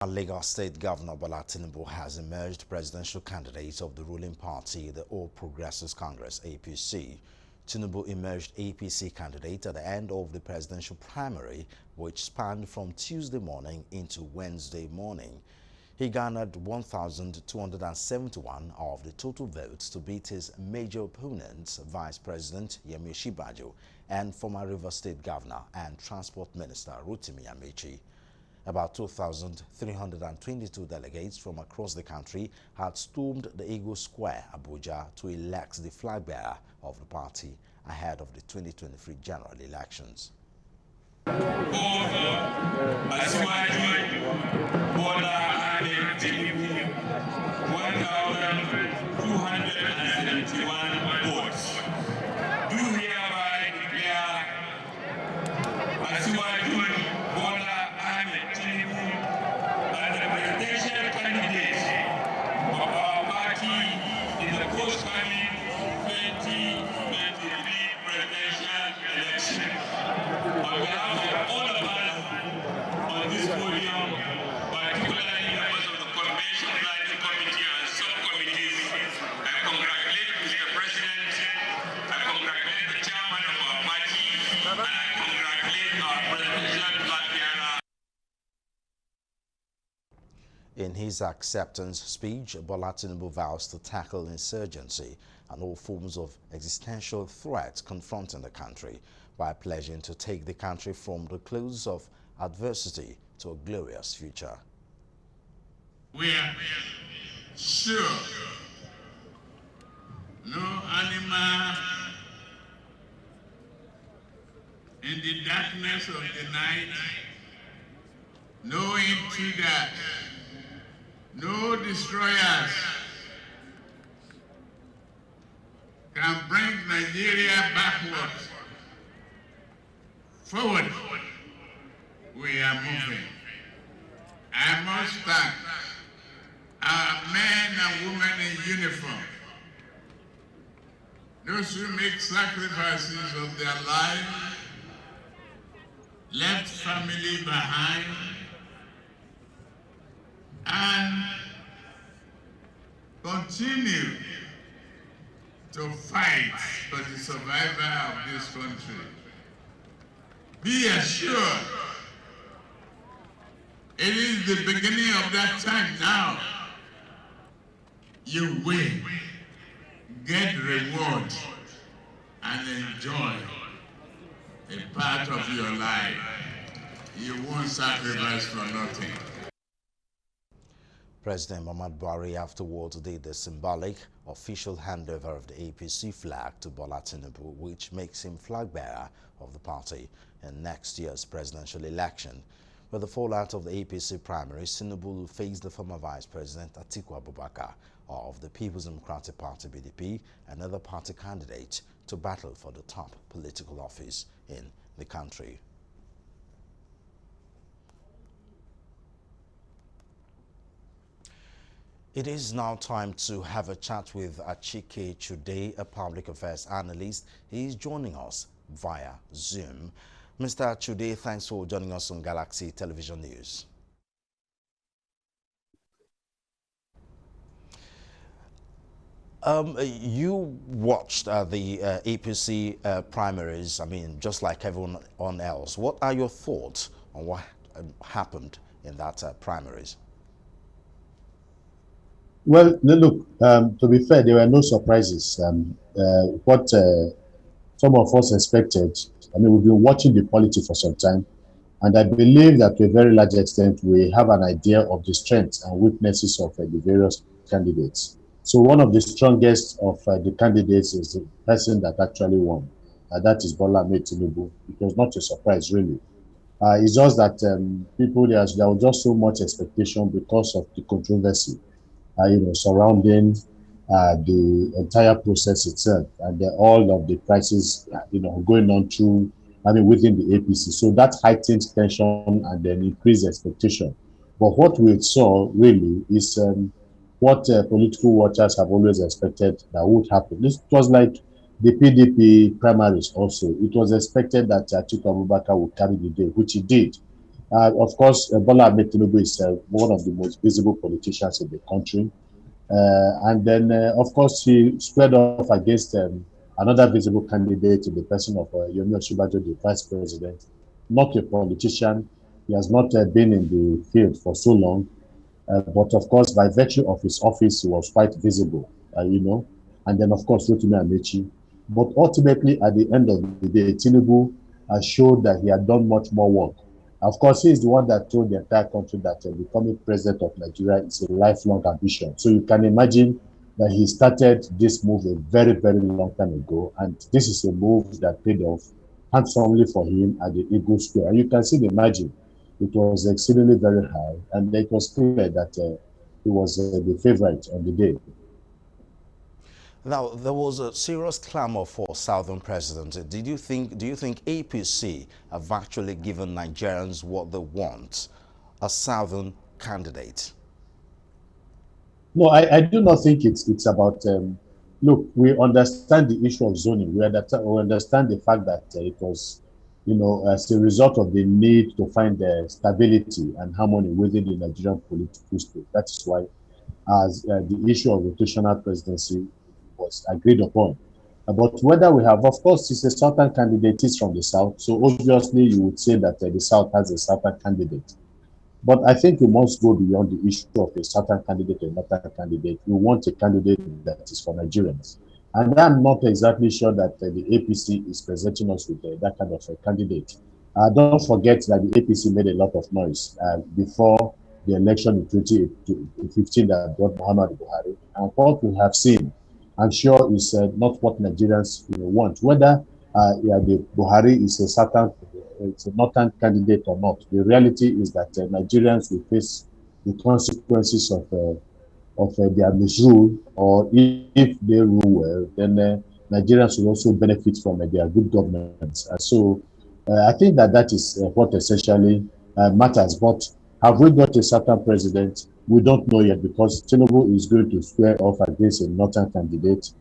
Lagos State Governor Bola Tinubu has emerged presidential candidate of the ruling party, the All Progressives Congress (APC). Tinubu emerged APC candidate at the end of the presidential primary, which spanned from Tuesday morning into Wednesday morning. He garnered 1,271 of the total votes to beat his major opponents, Vice President Yemi Osinbajo and former Rivers State Governor and Transport Minister Rotimi Amechi. About 2,322 delegates from across the country had stormed the Eagle Square, Abuja, to elect the flag bearer of the party ahead of the 2023 general elections. In his acceptance speech, Bola Tinubu vows to tackle insurgency and all forms of existential threats confronting the country by pledging to take the country from the close of adversity to a glorious future. We are sure no animal in the darkness of the night, no intruders, no destroyers can bring Nigeria backwards. Forward, we are moving. I must thank our men and women in uniform, those who make sacrifices of their life, left family behind, and continue to fight for the survival of this country. Be assured, it is the beginning of that time now. You will get reward and enjoy a part of your life. You won't sacrifice for nothing. President Muhammadu Buhari afterwards did the symbolic official handover of the APC flag to Bola Tinubu, which makes him flag bearer of the party in next year's presidential election. With the fallout of the APC primaries, Tinubu will face the former Vice President Atiku Abubakar of the People's Democratic Party (PDP), another party candidate, to battle for the top political office in the country. It is now time to have a chat with Achike Chude, a public affairs analyst. He is joining us via Zoom. Mr. Chude, thanks for joining us on Galaxy Television News. You watched the APC primaries, just like everyone else. What are your thoughts on what happened in that primaries? Well, look, to be fair, there were no surprises. What some of us expected, we've been watching the polity for some time, and I believe that to a very large extent, we have an idea of the strengths and weaknesses of the various candidates. So one of the strongest of the candidates is the person that actually won. That is Bola Tinubu. It was not a surprise, really. It's just that there was just so much expectation because of the controversy surrounding the entire process itself and all of the crises, going on through, within the APC. So that heightened tension and then increased expectation. But what we saw really is what political watchers have always expected that would happen. This was like the PDP primaries also. It was expected that Atiku Abubakar would carry the day, which he did. Of course, Bola Ahmed Tinubu is one of the most visible politicians in the country. And then, of course, he squared off against another visible candidate in the person of Yomi Osinbajo, the vice president. Not a politician. He has not been in the field for so long. But of course, by virtue of his office, he was quite visible, And then, of course, Rotimi Amechi. But ultimately, at the end of the day, Tinubu has showed that he had done much more work. Of course, he is the one that told the entire country that becoming president of Nigeria is a lifelong ambition. So you can imagine that he started this move a very, very long time ago. And this is a move that paid off handsomely for him at the Eagle Square. And you can see the margin. It was exceedingly very high. And it was clear that he was the favorite on the day. Now, there was a serious clamor for Southern presidency. Do you think APC have actually given Nigerians what they want, a Southern candidate? No, I do not think it's about. Look, we understand the issue of zoning. We understand the fact that it was, as a result of the need to find stability and harmony within the Nigerian political space. That is why, as the issue of rotational presidency was agreed upon. But whether we have, of course, it's a Southern candidate is from the South. So obviously, you would say that the South has a Southern candidate. But I think we must go beyond the issue of a certain candidate or not a candidate. We want a candidate that is for Nigerians. And I'm not exactly sure that the APC is presenting us with that kind of a candidate. Don't forget that the APC made a lot of noise before the election in 2015 that brought Muhammad Buhari. And what we have seen, I'm sure, is not what Nigerians want. Whether the Buhari is a certain it's a northern candidate or not. The reality is that Nigerians will face the consequences of their misrule, or if they rule well, then Nigerians will also benefit from their good governance. So I think that is what essentially matters. But have we got a certain president? We don't know yet, because Tinubu is going to square off against a northern candidate.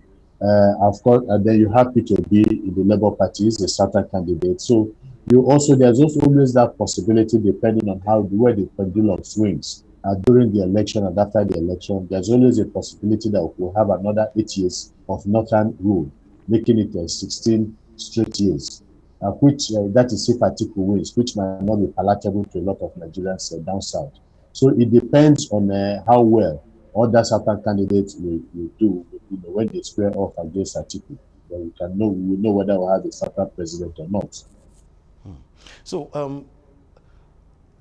Of course, and then you have Peter B in the Labour Party, is a certain candidate. So there's also always that possibility, depending on where the pendulum swings during the election and after the election. There's always a possibility that we'll have another 8 years of northern rule, making it 16 straight years, which that is if Atiku wins, which might not be palatable to a lot of Nigerians down south. So it depends on how well other certain candidates will do, when they square off against Atiku. Then we know whether we'll have a certain president or not. So,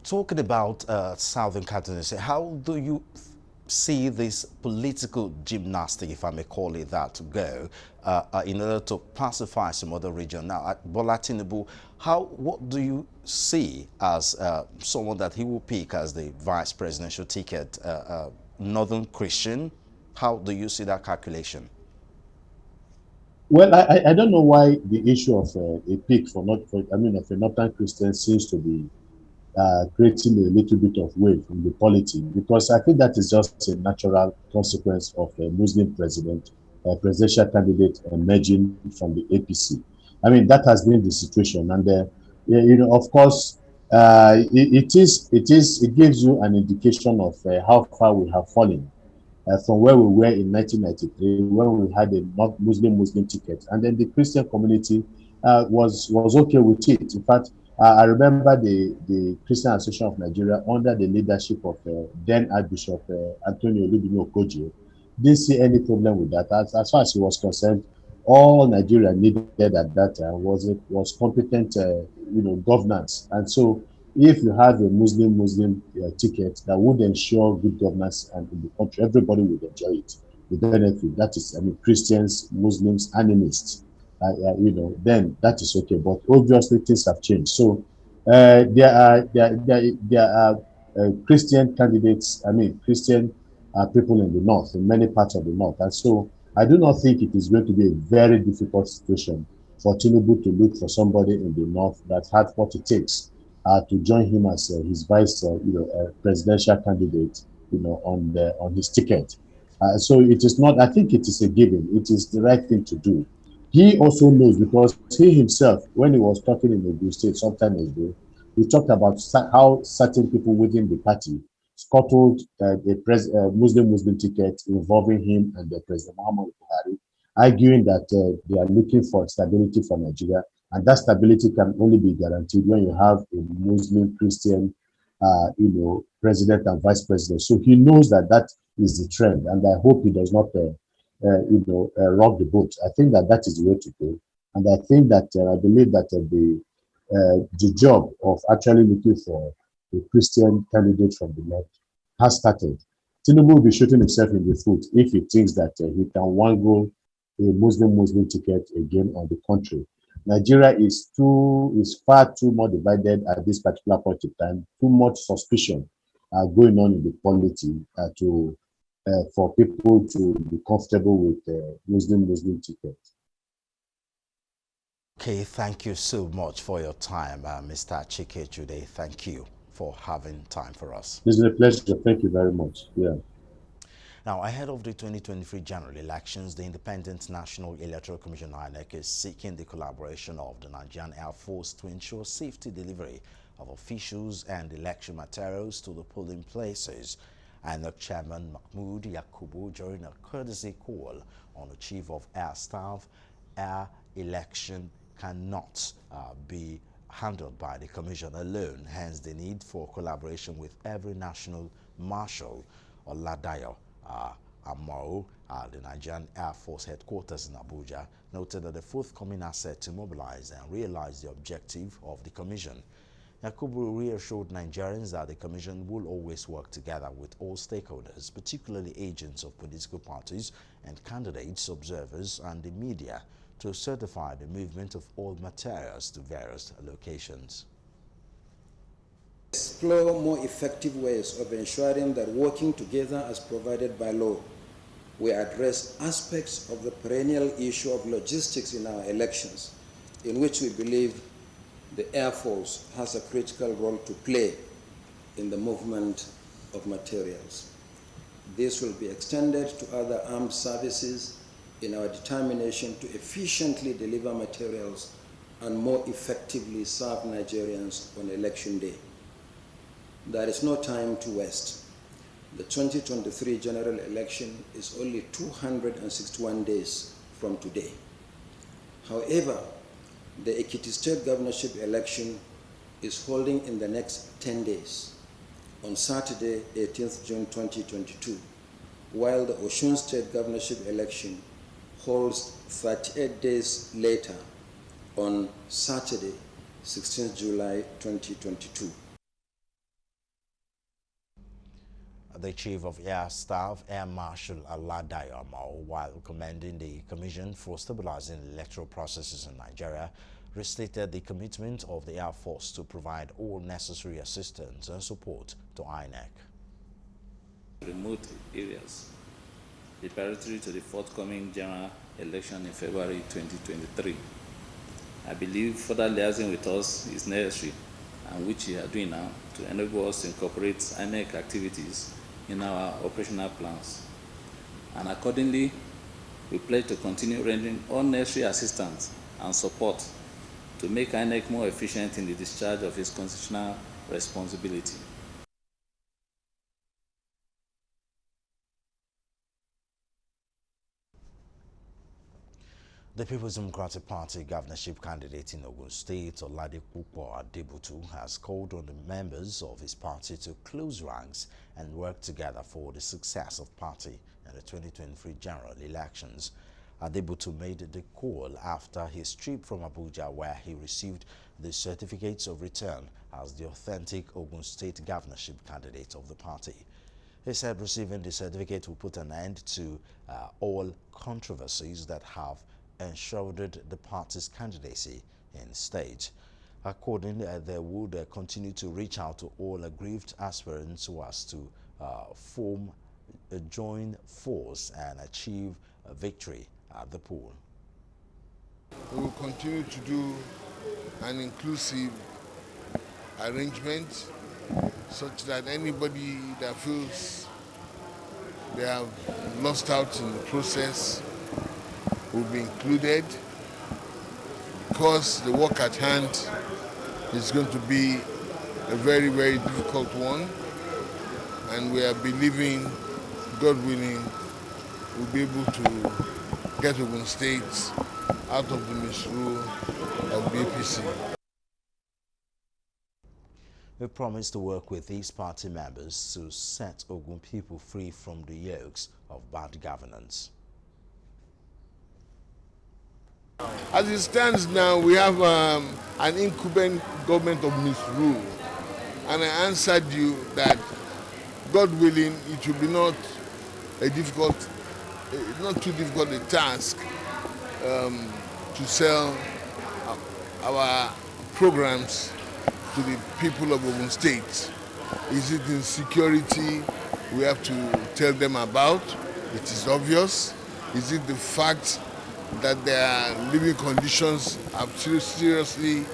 talking about Southern candidacy, how do you see this political gymnastic, if I may call it that, to go in order to pacify some other region? Now, at Bola Tinubu, what do you see as someone that he will pick as the vice presidential ticket, Northern Christian? How do you see that calculation? Well, I don't know why the issue of a pick of a Northern Christian seems to be creating a little bit of wave in the polity, because I think that is just a natural consequence of a Muslim presidential candidate emerging from the APC. I mean, that has been the situation, and of course, it gives you an indication of how far we have fallen from where we were in 1993, when we had a not Muslim ticket, and then the Christian community was okay with it. In fact, I remember the Christian Association of Nigeria, under the leadership of then Archbishop Antonio Olubimi Okoji, didn't see any problem with that. As far as he was concerned, all Nigeria needed at that time was competent, governance. And so, if you have a Muslim ticket that would ensure good governance and in the country, everybody would enjoy it, the benefit. That is, Christians, Muslims, animists, then that is okay. But obviously, things have changed. So there are Christian candidates. Christian people in the north, in many parts of the north, and so I do not think it is going to be a very difficult situation for Tinubu to look for somebody in the north that had what it takes to join him as his vice, presidential candidate, on his ticket. So it is not. I think it is a given. It is the right thing to do. He also knows, because he himself, when he was talking in the State some time ago, he talked about how certain people within the party scuttled a Muslim ticket involving him and the President Muhammad Buhari, arguing that they are looking for stability for Nigeria, and that stability can only be guaranteed when you have a Muslim Christian, president and vice president. So he knows that that is the trend, and I hope he does not, rock the boat. I think that that is the way to go, and I think that I believe that the job of actually looking for a Christian candidate from the left has started. Tinubu will be shooting himself in the foot if he thinks that he can wangle a Muslim ticket again on the country. Nigeria is far too more divided at this particular point in time. Too much suspicion going on in the polity for people to be comfortable with Muslim tickets. Okay, thank you so much for your time, Mr. Chike today. Thank you for having time for us. It's a pleasure. Thank you very much. Yeah. Now, ahead of the 2023 general elections, the Independent National Electoral Commission (INEC) is seeking the collaboration of the Nigerian Air Force to ensure safety delivery of officials and election materials to the polling places. INEC Chairman Mahmood Yakubu, during a courtesy call on the Chief of Air Staff, air election cannot be handled by the Commission alone, hence the need for collaboration with every national marshal. Oladayo Amao, the Nigerian Air Force headquarters in Abuja, noted that the forthcoming are set to mobilize and realize the objective of the Commission. Yakubu reassured Nigerians that the Commission will always work together with all stakeholders, particularly agents of political parties and candidates, observers, and the media, to certify the movement of all materials to various locations. Explore more effective ways of ensuring that working together as provided by law, we address aspects of the perennial issue of logistics in our elections, in which we believe the Air Force has a critical role to play in the movement of materials. This will be extended to other armed services in our determination to efficiently deliver materials and more effectively serve Nigerians on election day. There is no time to waste. The 2023 general election is only 261 days from today. However, the Ekiti State Governorship election is holding in the next 10 days, on Saturday, 18th June 2022, while the Osun State Governorship election holds 38 days later, on Saturday, 16th July 2022. The Chief of Air Staff, Air Marshal Oladayo Amao, while commending the Commission for stabilizing electoral processes in Nigeria, restated the commitment of the Air Force to provide all necessary assistance and support to INEC. Remote areas, preparatory to the forthcoming general election in February 2023. I believe further liaising with us is necessary, and which we are doing now, to enable us to incorporate INEC activities in our operational plans. And accordingly, we pledge to continue rendering all necessary assistance and support to make INEC more efficient in the discharge of its constitutional responsibility. The People's Democratic Party governorship candidate in Ogun State, Oladipupo Adebutu, has called on the members of his party to close ranks and work together for the success of party in the 2023 general elections. Adebutu made the call after his trip from Abuja, where he received the certificates of return as the authentic Ogun State governorship candidate of the party. He said receiving the certificate will put an end to all controversies that have enshrouded the party's candidacy in state. Accordingly, they would continue to reach out to all aggrieved aspirants so as to form a joint force and achieve a victory at the poll. We will continue to do an inclusive arrangement such that anybody that feels they have lost out in the process will be included, because the work at hand is going to be a very, very difficult one, and we are believing, God willing, we'll be able to get Ogun State out of the misrule of the APC. We promise to work with these party members to set Ogun people free from the yokes of bad governance. As it stands now, we have an incumbent government of misrule, and I answered you that, God willing, it will be not too difficult a task to sell our programs to the people of Ogun State. Is it insecurity we have to tell them about? It is obvious. Is it the fact that their living conditions have seriously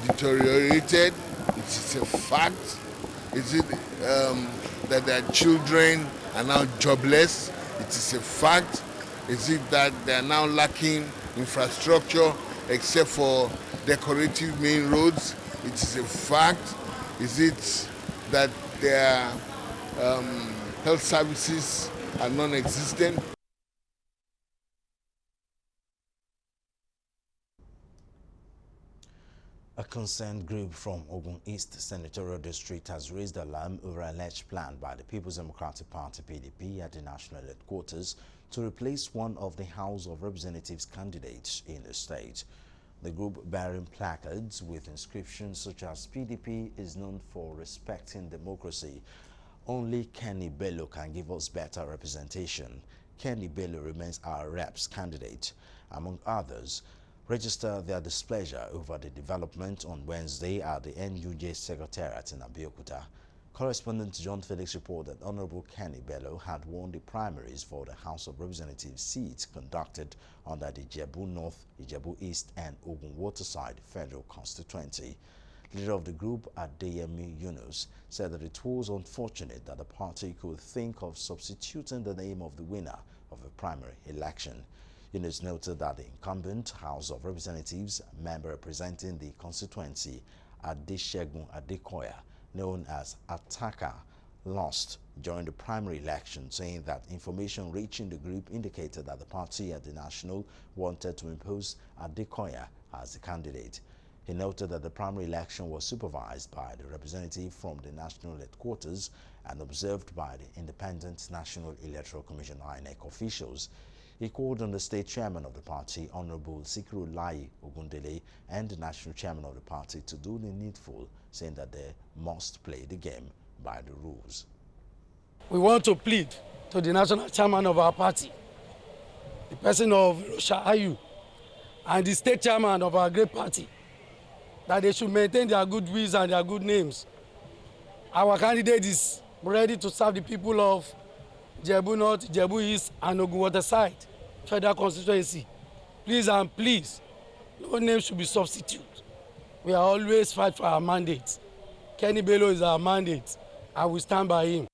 deteriorated? It is a fact. Is it that their children are now jobless? It is a fact. Is it that they are now lacking infrastructure except for decorative main roads? It is a fact. Is it that their health services are non-existent? A concerned group from Ogun East Senatorial District has raised alarm over an alleged plan by the People's Democratic Party (PDP) at the national headquarters to replace one of the House of Representatives candidates in the state. The group, bearing placards with inscriptions such as "PDP is known for respecting democracy. Only Kenny Bello can give us better representation. Kenny Bello remains our reps candidate," among others, registered their displeasure over the development on Wednesday at the NUJ Secretariat in Abeokuta. Correspondent John Felix reported that Honorable Kenny Bello had won the primaries for the House of Representatives seats conducted under the Ijebu North, Ijebu East and Ogun Waterside Federal Constituency. Leader of the group, Adeyemi Yunus, said that it was unfortunate that the party could think of substituting the name of the winner of the primary election. Yunus noted that the incumbent House of Representatives member representing the constituency, Adeshegun Adekoya, known as Ataka, lost during the primary election, saying that information reaching the group indicated that the party at the national wanted to impose Adekoya as the candidate. He noted that the primary election was supervised by the representative from the national headquarters and observed by the Independent National Electoral Commission (INEC) officials. He called on the state chairman of the party, Honorable Sikirulayi Ogundele, and the national chairman of the party to do the needful, saying that they must play the game by the rules. We want to plead to the national chairman of our party, the person of Rosha Ayu, and the state chairman of our great party, that they should maintain their good wills and their good names. Our candidate is ready to serve the people of Ijebu North, Ijebu East, and Ogun Waterside Federal Constituency. Please and please, no name should be substituted. We are always fight for our mandate. Kenny Bello is our mandate. I will stand by him.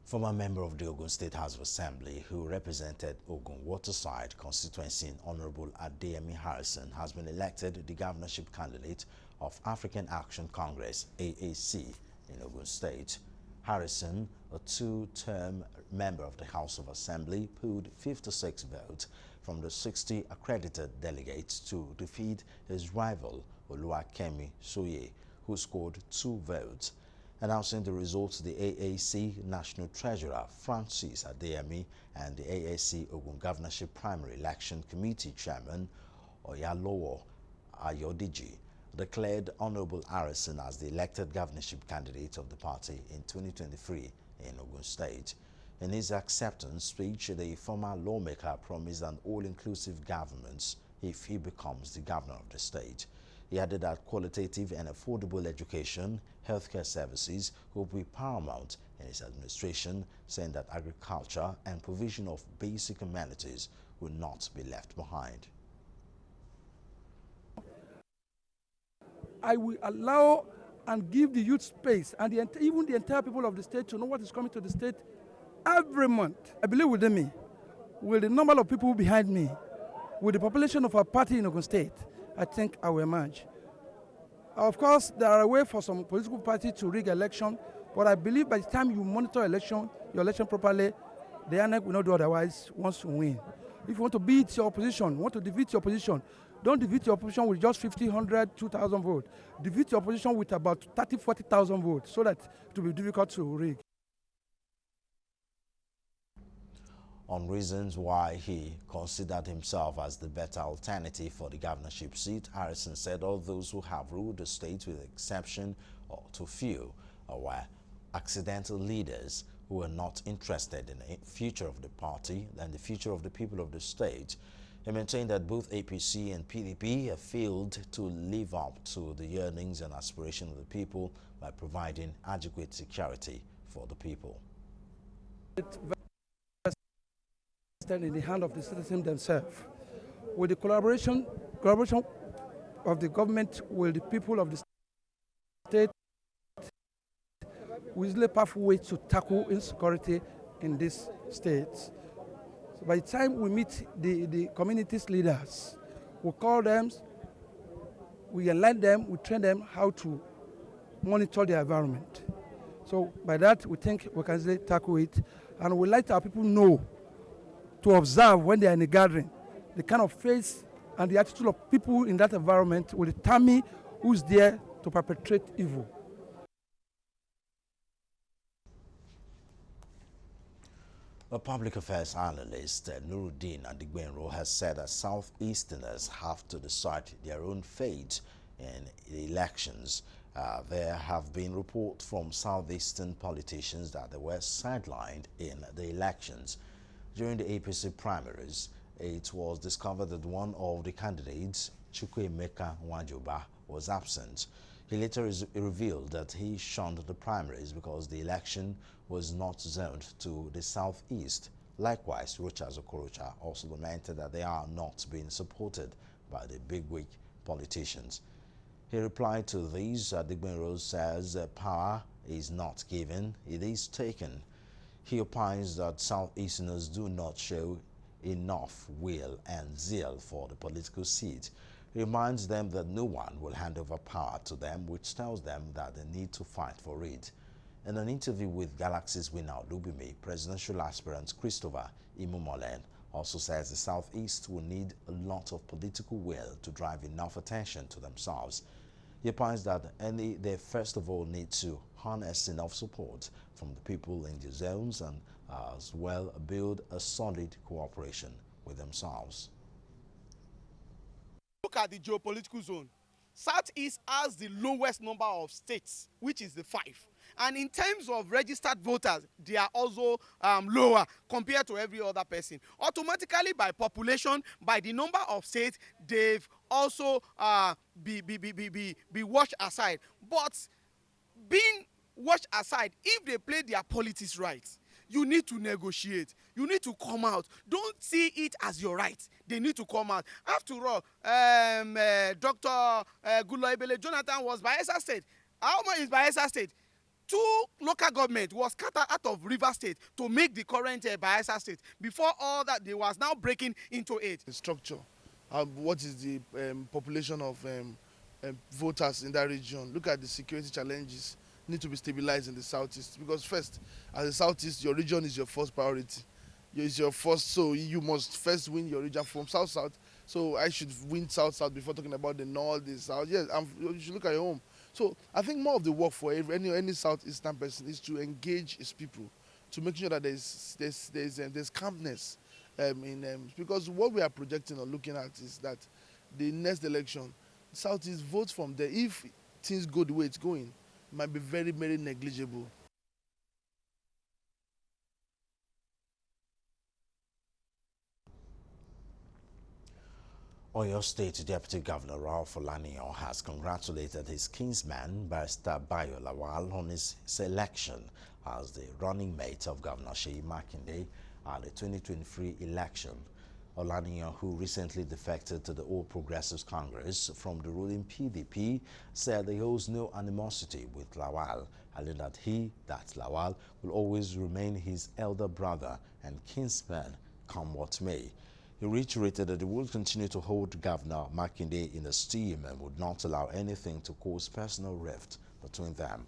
Former member of the Ogun State House of Assembly who represented Ogun Waterside constituency, Honorable Adeyemi Harrison, has been elected the governorship candidate of African Action Congress (AAC) in Ogun State. Harrison, a two-term member of the House of Assembly, pulled 56 votes from the 60 accredited delegates to defeat his rival Oluwakemi Soye, who scored 2 votes. Announcing the results, the AAC National Treasurer Francis Adeyemi and the AAC Ogun Governorship Primary Election Committee Chairman Oyalowo Ayodiji declared Honorable Harrison as the elected governorship candidate of the party in 2023 in Ogun State. In his acceptance speech, the former lawmaker promised an all-inclusive government if he becomes the governor of the state. He added that qualitative and affordable education, healthcare services will be paramount in his administration, saying that agriculture and provision of basic amenities will not be left behind. I will allow and give the youth space and even the entire people of the state to know what is coming to the state every month. I believe within me, with the number of people behind me, with the population of our party in Ogun State, I think I will emerge. Of course, there are a way for some political party to rig election, but I believe by the time you monitor your election properly, the INEC will not do otherwise once you win. If you want to beat your opposition, want to defeat your opposition, don't defeat your opposition with just 50, 100, 2,000 votes. Defeat your opposition with about 30, 40,000 votes so that it will be difficult to rig. On reasons why he considered himself as the better alternative for the governorship seat, Harrison said all those who have ruled the state with the exception to few were accidental leaders who were not interested in the future of the party and the future of the people of the state. He maintained that both APC and PDP have failed to live up to the yearnings and aspirations of the people by providing adequate security for the people. In the hand of the citizens themselves. With the collaboration of the government with the people of the state, we will pathway to tackle insecurity in these states. So by the time we meet the community's leaders, we call them, we enlighten them, we train them how to monitor the environment. So by that, we think we can easily tackle it, and we let our people know to observe when they are in a gathering. The kind of face and the attitude of people in that environment will determine who's there to perpetrate evil. A public affairs analyst, Nuruddin Adigbenro, has said that Southeasterners have to decide their own fate in the elections. There have been reports from Southeastern politicians that they were sidelined in the elections. During the APC primaries, it was discovered that one of the candidates, Chukwuemeka Nwajoba, was absent. He later revealed that he shunned the primaries because the election was not zoned to the southeast. Likewise, Rochas Okorocha also lamented that they are not being supported by the bigwig politicians. He replied to these. Adigbenro says power is not given, it is taken. He opines that Southeasterners do not show enough will and zeal for the political seat. He reminds them that no one will hand over power to them, which tells them that they need to fight for it. In an interview with Galaxy's winner Lubimi, presidential aspirant Christopher Imumolen also says the Southeast will need a lot of political will to drive enough attention to themselves. He opines that they first of all need to harness enough support from the people in the zones and as well build a solid cooperation with themselves. Look at the geopolitical zone. Southeast has the lowest number of states, which is the 5. And in terms of registered voters, they are also lower compared to every other person. Automatically, by population, by the number of states, they've also be washed aside. But being washed aside, if they play their politics right, you need to negotiate. You need to come out. Don't see it as your right. They need to come out. After all, Dr. Goodluck Jonathan was Bayelsa State. How much is Bayelsa State? 2 local government was scattered out of River State to make the current Bayelsa State. Before all that, they was now breaking into it. The structure, what is the population of voters in that region? Look at the security challenges need to be stabilized in the southeast, because first, as a southeast, your region is your first priority. It's your first, so you must first win your region from south-south. So I should win south-south before talking about the north, the south. Yes, you should look at your home. So I think more of the work for any southeastern person is to engage his people, to make sure that there's calmness because what we are projecting or looking at is that the next election, southeast votes from there, if things go the way it's going, might be very, very negligible. Oyo State Deputy Governor Ralph Olanio has congratulated his kinsman, Barrister Bayo Lawal, on his selection as the running mate of Governor Seyi Makinde at the 2023 election. Olanio, who recently defected to the All Progressives Congress from the ruling PDP, said he holds no animosity with Lawal, adding that Lawal will always remain his elder brother and kinsman, come what may. He He reiterated that he would continue to hold Governor Makinde in esteem and would not allow anything to cause personal rift between them.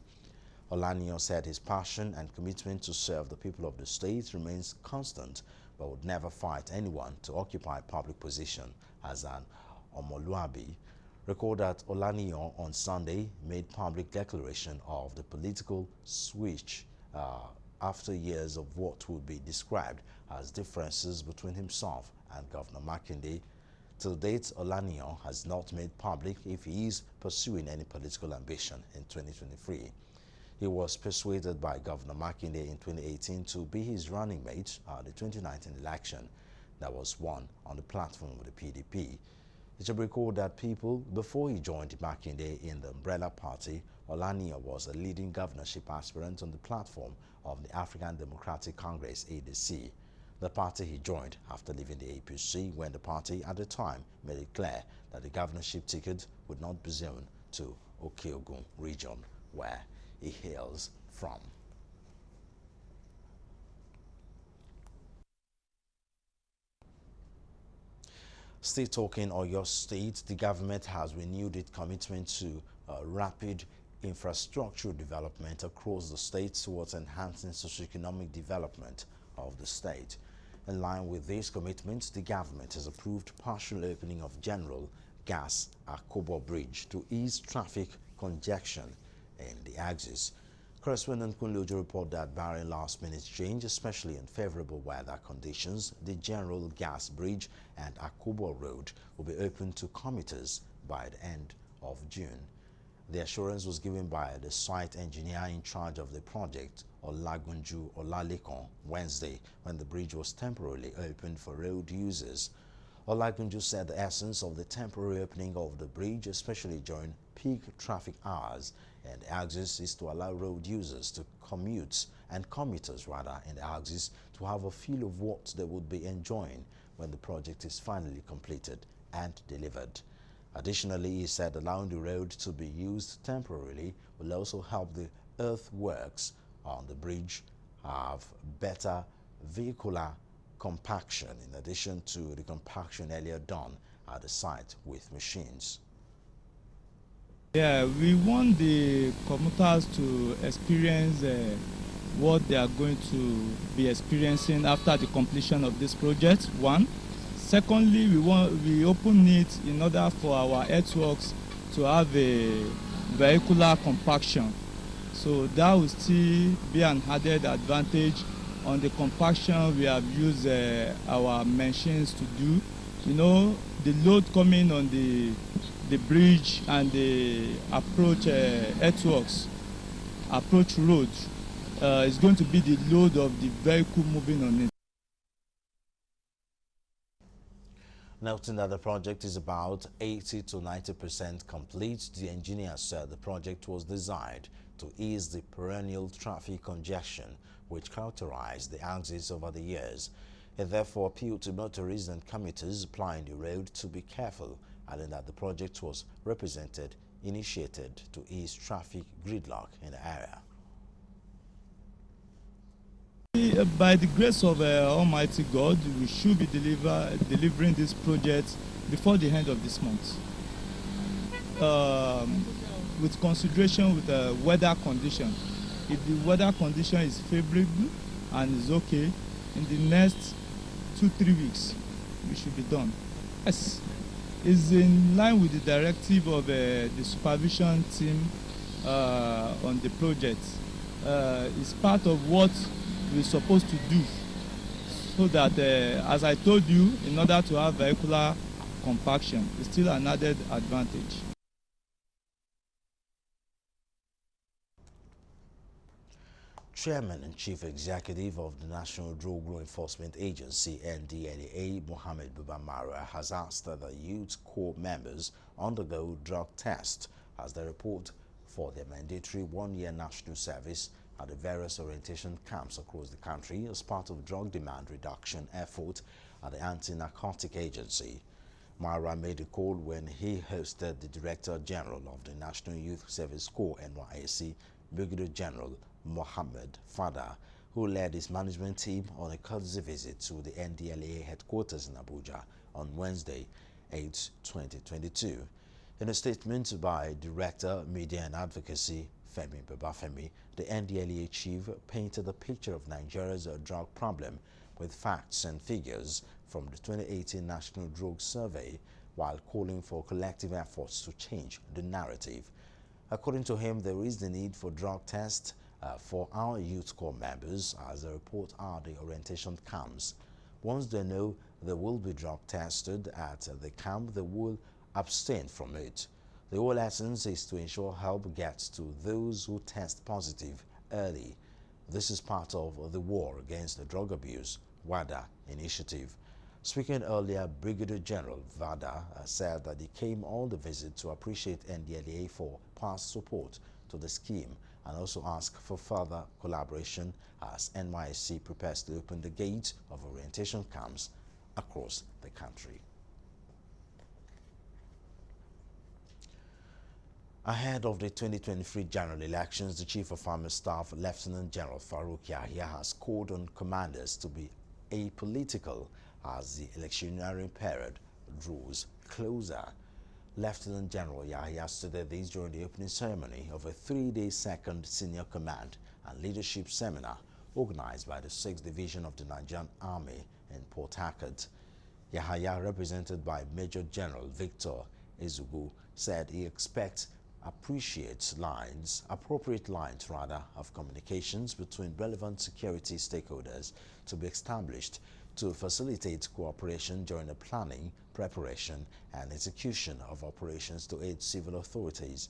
Olaniyan said his passion and commitment to serve the people of the state remains constant, but would never fight anyone to occupy public position as an Omoluabi. Recall that Olaniyan on Sunday made public declaration of the political switch after years of what would be described as differences between himself and Governor Makinde. Till date, Olaniyan has not made public if he is pursuing any political ambition in 2023. He was persuaded by Governor Makinde in 2018 to be his running mate at the 2019 election that was won on the platform of the PDP. It should be recalled that before he joined Makinde in the umbrella party, Olaniyan was a leading governorship aspirant on the platform of the African Democratic Congress (ADC), the party he joined after leaving the APC when the party at the time made it clear that the governorship ticket would not be zoned to Okeogun region, where he hails from. Still talking Oyo State, the government has renewed its commitment to rapid infrastructural development across the state towards enhancing socioeconomic development of the state. In line with these commitments, the government has approved partial opening of General Gas Akobo Bridge to ease traffic congestion in the axis. Correspondent Kunlojo reported that barring last-minute change, especially in favorable weather conditions, the General Gas Bridge and Akobo Road will be open to commuters by the end of June. The assurance was given by the site engineer in charge of the project, Olagunju Olalekan, Wednesday, when the bridge was temporarily opened for road users. Olagunju said the essence of the temporary opening of the bridge, especially during peak traffic hours and the axis, is to allow road users to commuters in the axis to have a feel of what they would be enjoying when the project is finally completed and delivered. Additionally, he said allowing the road to be used temporarily will also help the earthworks on the bridge have better vehicular compaction in addition to the compaction earlier done at the site with machines. Yeah, we want the commuters to experience what they are going to be experiencing after the completion of this project, one. Secondly, we open it in order for our earthworks to have a vehicular compaction. So that will still be an added advantage on the compaction we have used our machines to do. You know, the load coming on the bridge and the approach earthworks, approach road, is going to be the load of the vehicle moving on it. Noting that the project is about 80 to 90% complete, the engineer said the project was designed to ease the perennial traffic congestion which characterized the axis over the years. He therefore appealed to motorists and commuters applying the road to be careful, adding that the project was initiated to ease traffic gridlock in the area. By the grace of Almighty God, we should be delivering this project before the end of this month. With consideration with the weather condition. If the weather condition is favorable and is okay, in the next 2-3 weeks, we should be done. Yes, it's in line with the directive of the supervision team on the project. It's part of what we're supposed to do so that, as I told you, in order to have vehicular compaction, it's still an added advantage. Chairman and Chief Executive of the National Drug Law Enforcement Agency, NDLEA, Mohammed Bubamara, has asked that the youth corps members undergo drug tests as they report for their mandatory one-year national service at the various orientation camps across the country as part of drug demand reduction effort at the Anti-Narcotic Agency. Mara made the call when he hosted the Director General of the National Youth Service Corps, NYSC, Brigadier General Mohammed Fada, who led his management team on a courtesy visit to the NDLEA headquarters in Abuja on Wednesday, 8, 2022. In a statement by Director, Media and Advocacy, Femi Babafemi, the NDLEA chief painted a picture of Nigeria's drug problem with facts and figures from the 2018 National Drug Survey, while calling for collective efforts to change the narrative. According to him, there is the need for drug tests for our youth corps members, as the report are the orientation camps. Once they know they will be drug tested at the camp, they will abstain from it. The whole essence is to ensure help gets to those who test positive early. This is part of the war against the drug abuse WADA initiative. Speaking earlier, Brigadier General Vada said that he came on the visit to appreciate NDLEA for past support to the scheme and also ask for further collaboration as NYSC prepares to open the gates of orientation camps across the country. Ahead of the 2023 general elections, the Chief of Army Staff, Lieutenant General Farouk Yahya, has called on commanders to be apolitical as the electioneering period draws closer. Lieutenant General Yahya stated this during the opening ceremony of a 3-day second senior command and leadership seminar organized by the 6th Division of the Nigerian Army in Port Harcourt. Yahya, represented by Major General Victor Ezugu, said he expects appropriate lines of communications between relevant security stakeholders to be established to facilitate cooperation during the planning, preparation, and execution of operations to aid civil authorities.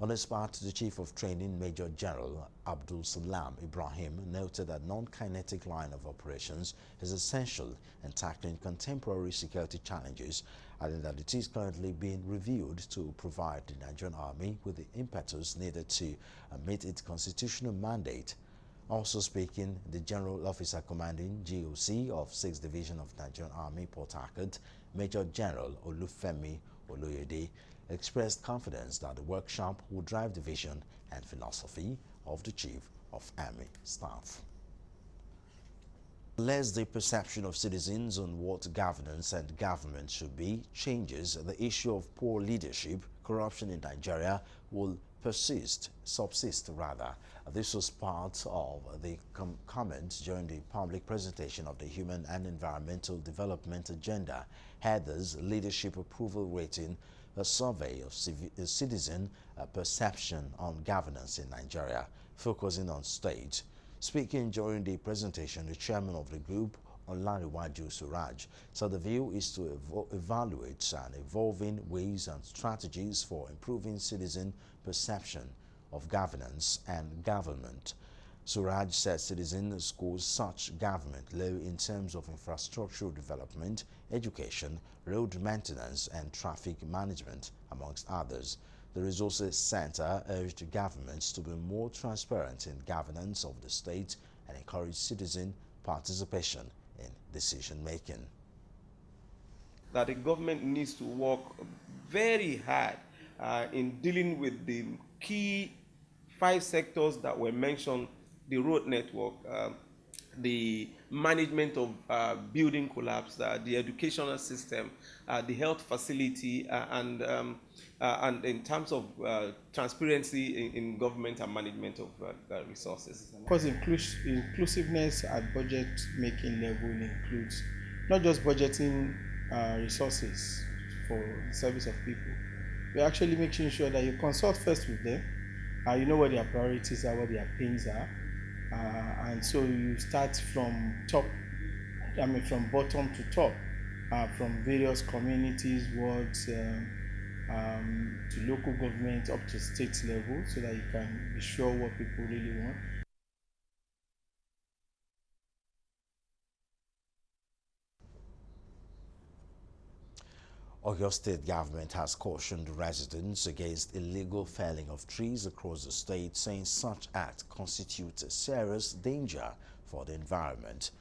On his part, the Chief of Training, Major General Abdul Salam Ibrahim, noted that non-kinetic line of operations is essential in tackling contemporary security challenges, adding that it is currently being reviewed to provide the Nigerian Army with the impetus needed to meet its constitutional mandate. Also speaking, the General Officer Commanding GOC of 6th Division of Nigerian Army, Port Harcourt, Major General Olufemi Oloyede, expressed confidence that the workshop will drive the vision and philosophy of the Chief of Army Staff. Unless the perception of citizens on what governance and government should be changes, the issue of poor leadership, corruption in Nigeria will subsist. This was part of the comments during the public presentation of the Human and Environmental Development Agenda, Heather's Leadership Approval Rating, a survey of citizen perception on governance in Nigeria, focusing on state. Speaking during the presentation, the chairman of the group, Olariwaju Suraj, said the view is to evaluate and evolving ways and strategies for improving citizen perception of governance and government. Suraj said citizens score such government low in terms of infrastructural development, education, road maintenance, and traffic management, amongst others. The Resources Center urged governments to be more transparent in governance of the state and encourage citizen participation in decision-making. That the government needs to work very hard in dealing with the key 5 sectors that were mentioned: the road network, the management of building collapse, the educational system, the health facility, and in terms of transparency in government and management of resources. Of course, inclusiveness at budget-making level includes not just budgeting resources for the service of people. We're actually making sure that you consult first with them. You know what their priorities are, what their pains are, and so you start from from bottom to top, from various communities, wards, to local government up to state level, so that you can be sure what people really want. Oyo State government has cautioned residents against illegal felling of trees across the state, saying such acts constitute a serious danger for the environment.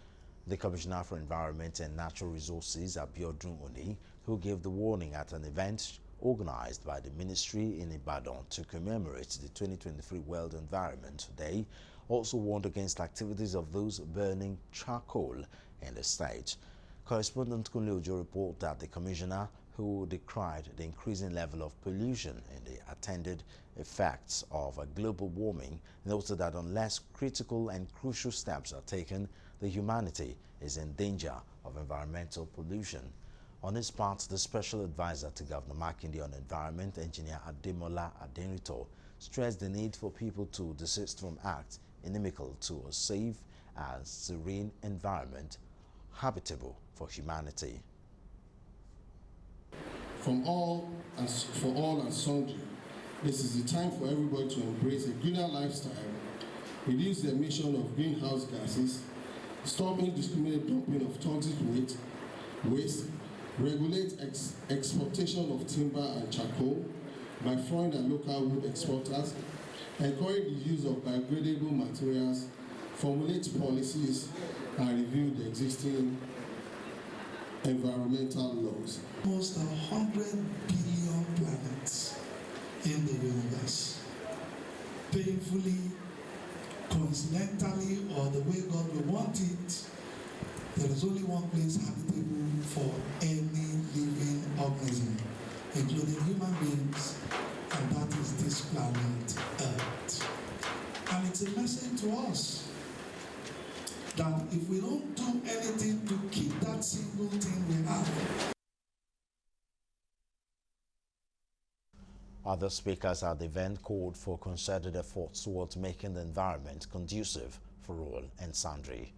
The Commissioner for Environment and Natural Resources, Abiodun Oni, who gave the warning at an event organized by the ministry in Ibadan to commemorate the 2023 World Environment Day, also warned against activities of those burning charcoal in the state. Correspondent Kunle Ojo reported that the commissioner, who decried the increasing level of pollution and the attendant effects of global warming, noted that unless critical and crucial steps are taken, the humanity is in danger of environmental pollution. On his part, the special advisor to Governor Makinde on Environment, Engineer Ademola Adenrito, stressed the need for people to desist from acts inimical to a safe and serene environment habitable for humanity. For all and sundry, this is the time for everybody to embrace a greener lifestyle, reduce the emission of greenhouse gases, stop indiscriminate dumping of toxic waste, regulate exportation of timber and charcoal by foreign and local wood exporters, encourage the use of biodegradable materials, formulate policies, and review the existing environmental laws. Almost 100 billion planets in the universe. Painfully, coincidentally, or the way God will want it, there is only one place habitable for any living organism, including human beings, and that is this planet Earth. And it's a message to us that if we don't do anything to keep that single thing we have. Other speakers at the event called for concerted efforts towards making the environment conducive for all and sundry.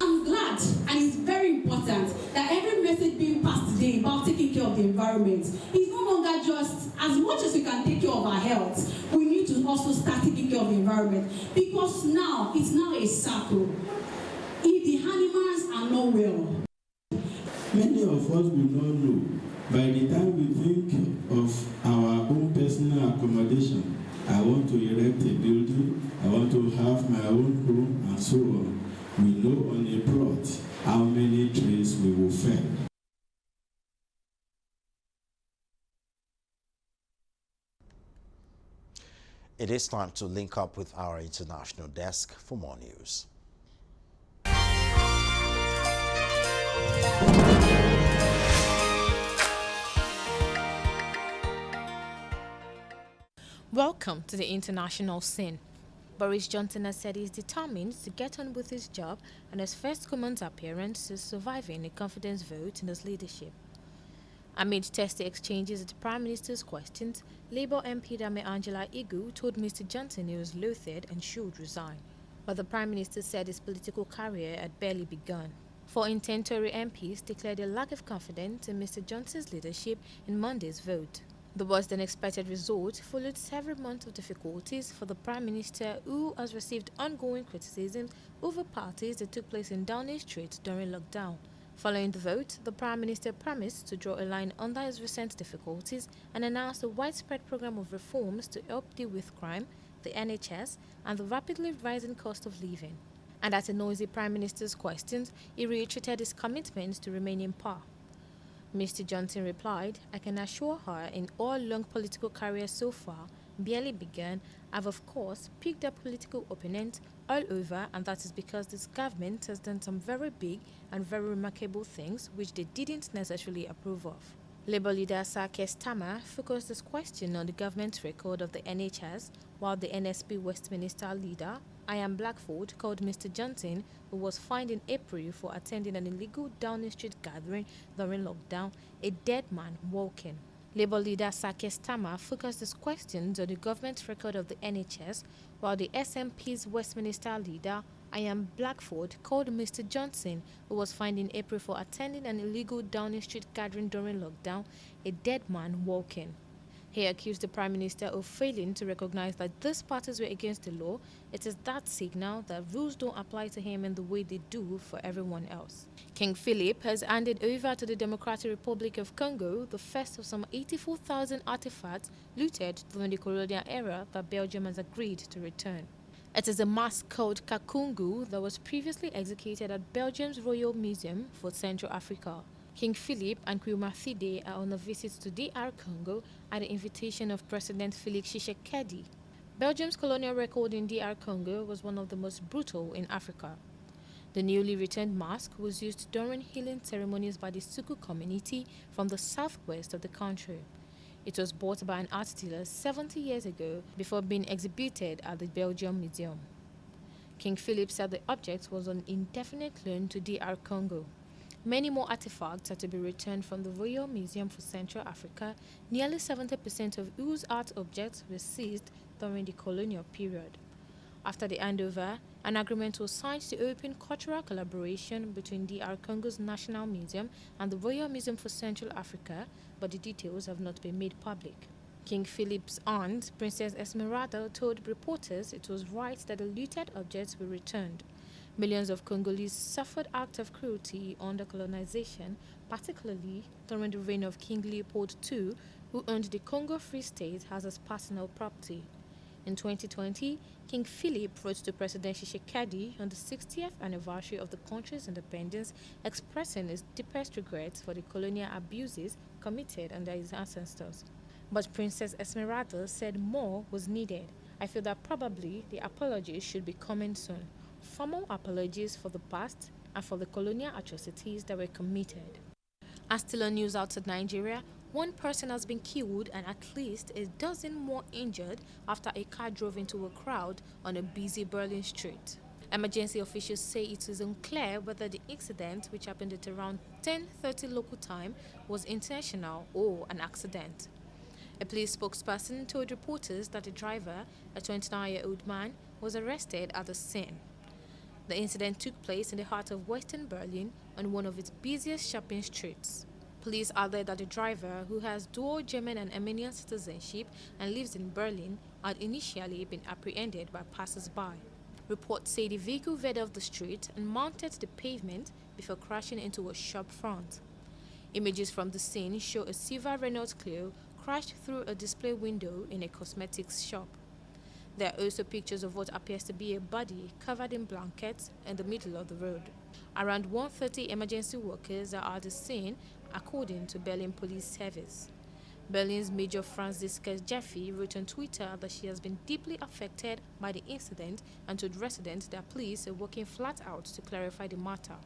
I'm glad, and it's very important, that every message being passed today about taking care of the environment is no longer just as much as we can take care of our health, we need to also start taking care of the environment, because now it's now a circle. If the animals are not well, many of us will not know. By the time we think of our own personal accommodation, I want to erect a building, I want to have my own home, and so on. We know on a plot how many trees we will fell. It is time to link up with our international desk for more news. Welcome to the international scene. Boris Johnson has said he is determined to get on with his job, and his first command appearance is surviving a confidence vote in his leadership. Amid testy exchanges at the Prime Minister's questions, Labour MP Dame Angela Igu told Mr. Johnson he was loathed and should resign. But the Prime Minister said his political career had barely begun. 4 intentary MPs declared a lack of confidence in Mr. Johnson's leadership in Monday's vote. The worse-than-expected result followed several months of difficulties for the Prime Minister, who has received ongoing criticism over parties that took place in Downing Street during lockdown. Following the vote, the Prime Minister promised to draw a line under his recent difficulties and announced a widespread program of reforms to help deal with crime, the NHS, and the rapidly rising cost of living. And at a noisy Prime Minister's questions, he reiterated his commitment to remain in power. Mr. Johnson replied, "I can assure her in all long political career so far, barely begun, I've of course picked up political opponents all over, and that is because this government has done some very big and very remarkable things which they didn't necessarily approve of." Labour leader Sir Keir Starmer focused his question on the government's record of the NHS, while the NSP Westminster leader, Ian Blackford, called Mr. Johnson, who was fined in April for attending an illegal Downing Street gathering during lockdown, a dead man walking. Labour leader Sir Keir Starmer focused his questions on the government's record of the NHS, while the SNP's Westminster leader, Ian Blackford, called Mr. Johnson, who was fined in April for attending an illegal Downing Street gathering during lockdown, a dead man walking. He accused the Prime Minister of failing to recognize that these parties were against the law. It is that signal that rules don't apply to him in the way they do for everyone else. King Philip has handed over to the Democratic Republic of Congo the first of some 84,000 artifacts looted during the colonial era that Belgium has agreed to return. It is a mask called Kakungu that was previously executed at Belgium's Royal Museum for Central Africa. King Philip and Queen Mathilde are on a visit to DR Congo at the invitation of President Félix Tshisekedi. Belgium's colonial record in DR Congo was one of the most brutal in Africa. The newly returned mask was used during healing ceremonies by the Suku community from the southwest of the country. It was bought by an art dealer 70 years ago before being exhibited at the Belgium Museum. King Philip said the object was on indefinite loan to DR Congo. Many more artifacts are to be returned from the Royal Museum for Central Africa, nearly 70% of whose art objects were seized during the colonial period. After the handover, an agreement was signed to open cultural collaboration between DR Congo's National Museum and the Royal Museum for Central Africa, but the details have not been made public. King Philip's aunt, Princess Esmeralda, told reporters it was right that the looted objects were returned. Millions of Congolese suffered acts of cruelty under colonization, particularly during the reign of King Leopold II, who owned the Congo Free State as his personal property. In 2020, King Philip wrote to President Tshisekedi on the 60th anniversary of the country's independence, expressing his deepest regrets for the colonial abuses committed under his ancestors. But Princess Esmeralda said more was needed. I feel that probably the apologies should be coming soon. Formal apologies for the past and for the colonial atrocities that were committed. And still on news outside Nigeria, one person has been killed and at least a dozen more injured after a car drove into a crowd on a busy Berlin street. Emergency officials say it is unclear whether the incident, which happened at around 10:30 local time, was intentional or an accident. A police spokesperson told reporters that the driver, a 29-year-old man, was arrested at the scene. The incident took place in the heart of Western Berlin on one of its busiest shopping streets. Police added that the driver, who has dual German and Armenian citizenship and lives in Berlin, had initially been apprehended by passers-by. Reports say the vehicle veered off the street and mounted the pavement before crashing into a shop front. Images from the scene show a silver Renault Clio crashed through a display window in a cosmetics shop. There are also pictures of what appears to be a body covered in blankets in the middle of the road. Around 1:30 emergency workers are at the scene, according to Berlin Police Service. Berlin's Major Franziska Jeffy wrote on Twitter that she has been deeply affected by the incident and told residents that police are working flat out to clarify the matter.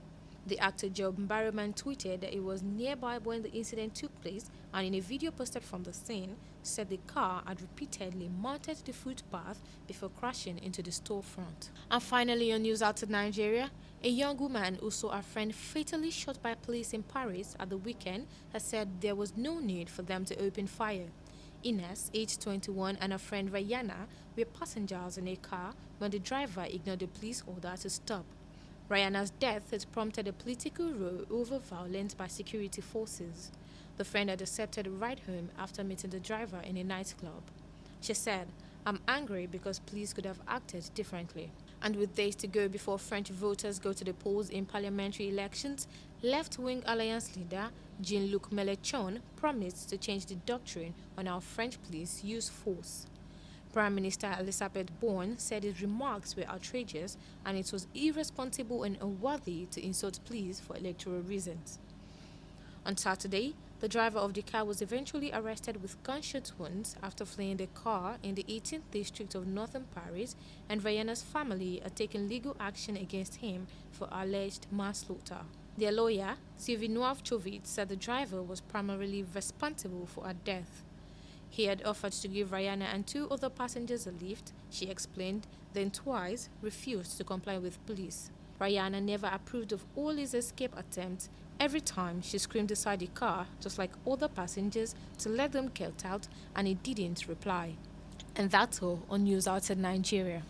The actor Job Barrowman tweeted that he was nearby when the incident took place and in a video posted from the scene, said the car had repeatedly mounted the footpath before crashing into the storefront. And finally on news outside Nigeria, a young woman who saw her friend fatally shot by police in Paris at the weekend has said there was no need for them to open fire. Ines, aged 21, and her friend Rayana were passengers in a car when the driver ignored the police order to stop. Rayana's death has prompted a political row over violence by security forces. The friend had accepted a ride home after meeting the driver in a nightclub. She said, "I'm angry because police could have acted differently." And with days to go before French voters go to the polls in parliamentary elections, left-wing alliance leader Jean-Luc Mélenchon promised to change the doctrine on how French police use force. Prime Minister Elisabeth Borne said his remarks were outrageous and it was irresponsible and unworthy to insult police for electoral reasons. On Saturday, the driver of the car was eventually arrested with gunshot wounds after fleeing the car in the 18th district of northern Paris, and Rayana's family are taking legal action against him for alleged manslaughter. Their lawyer, Sylvie Noivchovitz, said the driver was primarily responsible for her death. He had offered to give Rayana and two other passengers a lift, she explained, then twice refused to comply with police. Rayana never approved of all his escape attempts. Every time she screamed inside the car, just like other passengers, to let them get out, and he didn't reply. And that's all on news outside Nigeria.